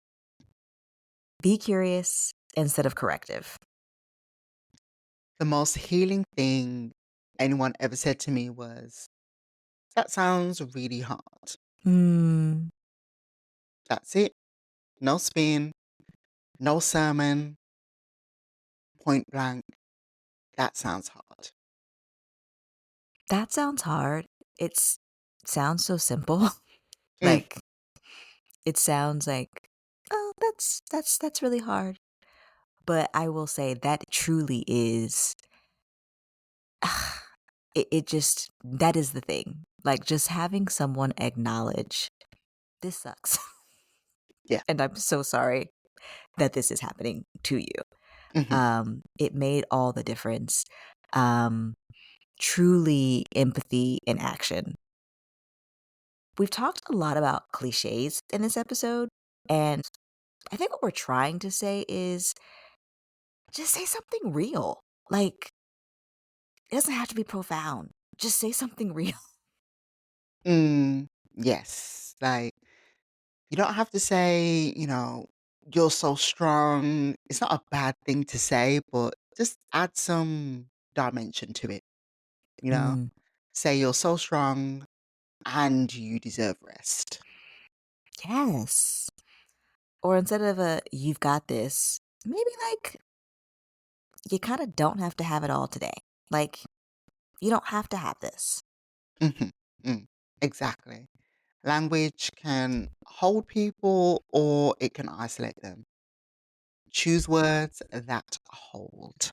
Be curious instead of corrective. The most healing thing anyone ever said to me was, that sounds really hard. Hmm, That's it. No spin, no sermon, point blank. That sounds hard. that sounds hard. It's sounds so simple. Mm, Like it sounds like, oh, that's really hard. But I will say that truly is it just that is the thing. Like just having someone acknowledge this sucks. yeah. And I'm so sorry that this is happening to you. Mhm, It made all the difference. Um, truly empathy in action. We've talked a lot about cliches in this episode, and I think what we're trying to say is just say something real. Like, it doesn't have to be profound. Just say something real. mm, yes. Like, you don't have to say, "You're so strong." It's not a bad thing to say, but just add some dimension to it, you know? Mm, Say, "You're so strong and you deserve rest." yes. Or instead of a "you've got this," maybe like you kind of don't have to have it all today. Like, you don't have to have this. Mhm, mm, exactly. Language can hold people or it can isolate them. Choose words that hold.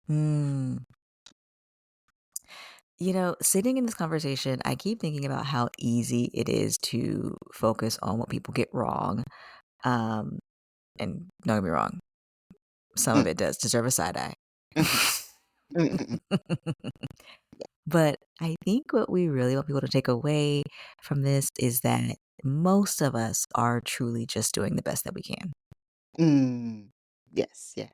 Hmm. Sitting in this conversation, I keep thinking about how easy it is to focus on what people get wrong. Um, and don't get me wrong, some Mm, of it does deserve a side eye. mhm, mm, mm, mm. But I think what we really want people to take away from this is that most of us are truly just doing the best that we can. Mm, yes, yeah.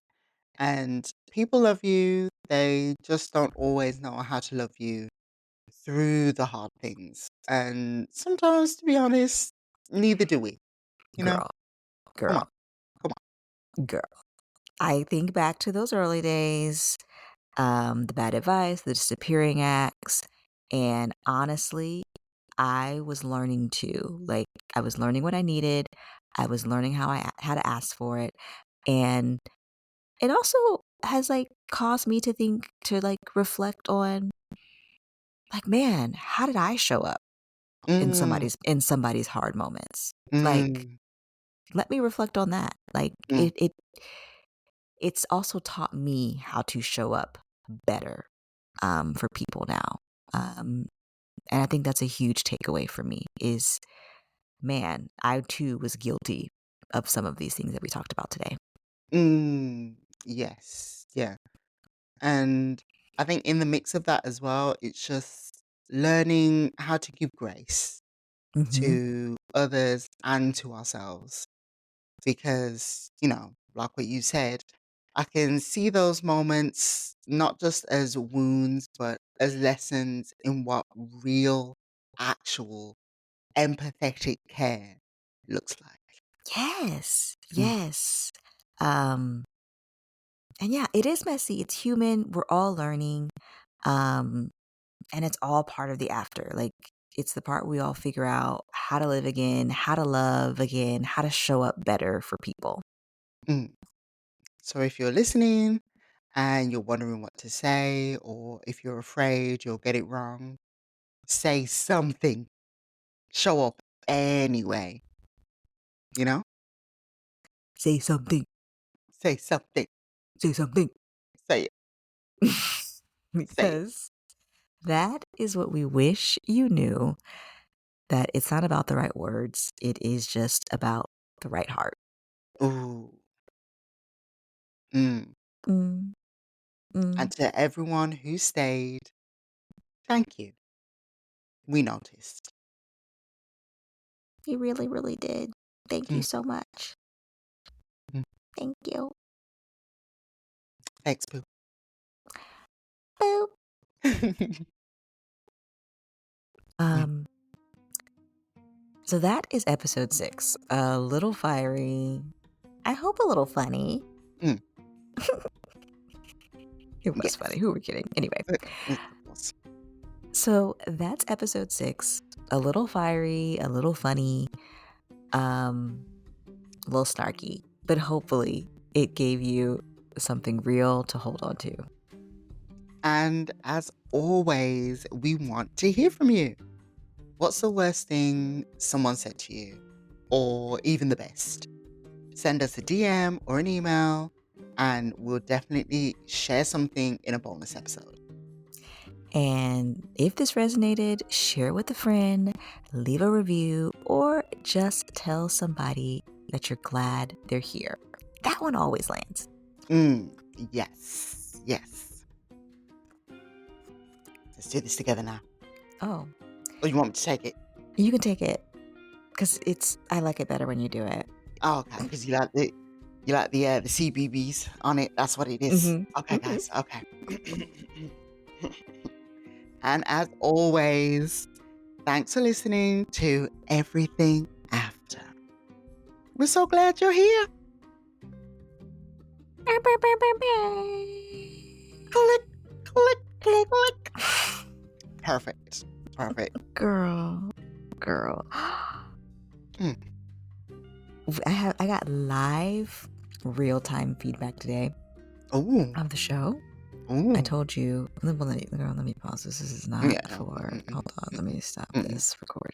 And people love you, they just don't always know how to love you through the hard things. And sometimes, to be honest, neither do we. You know? Girl, Come on, girl, come on. girl. I think back to those early days, the bad advice, the disappearing acts, and honestly, I was learning too. Like, I was learning what I needed. I was learning how to ask for it, and it also has, like, caused me to think to, like, reflect on, like, "Man, how did I show up in Mm, somebody's hard moments?" Like, mm, let me reflect on that. Like, mm, it's also taught me how to show up better, for people now, and I think that's a huge takeaway for me is, man, I too was guilty of some of these things that we talked about today. mm. Yes, yeah. And I think in the mix of that as well, it's just learning how to give grace Mhm. to others and to ourselves. Because, like what you said, I can see those moments not just as wounds, but as lessons in what real, actual, empathetic care looks like. Yes, Mm, yes. Um, and yeah, it is messy, it's human, we're all learning, um, and it's all part of the after, like, it's the part we all figure out how to live again, how to love again, how to show up better for people. mm. So if you're listening and you're wondering what to say, or if you're afraid you'll get it wrong, say something. Show up anyway, you know? Say something, Say something. say something. Say it. Say it. Because that is what we wish you knew, that it's not about the right words, it is just about the right heart. Ooh. Mm. Mm, And mm. to everyone who stayed, thank you. We noticed. You really, really did. Thank you Mm, so much. mm. Thank you. Thanks, Pooh. Boop. Mm, Um, so that is episode 6. A little fiery. I hope a little funny. mm. It was Yes. funny. Who are we kidding? Anyway, It was. so that's episode 6. A little fiery, a little funny, um, a little snarky, but hopefully it gave you something real to hold on to. And as always, we want to hear from you. What's the worst thing someone said to you? Or even the best? Send us a DM or an email, and we'll definitely share something in a bonus episode. And if this resonated, share it with a friend, leave a review, or just tell somebody that you're glad they're here. That one always lands. Yes, yes. Let's do this together now. Oh, Or you want me to take it? you can take it because I like it better when you do it. Oh, okay, because you like the CBBS on it. That's what it is. Hmm. Okay, guys. Okay. And as always, thanks for listening to Everything After. We're so glad you're here. Click, click, Click. click. Perfect. Perfect. Girl, girl. Mm. I got live real time feedback today Ooh. of the show. I Ooh. told you, girl, let me pause this. This is not Yeah. No. for, hold on, let me stop Mm-mm. this recording.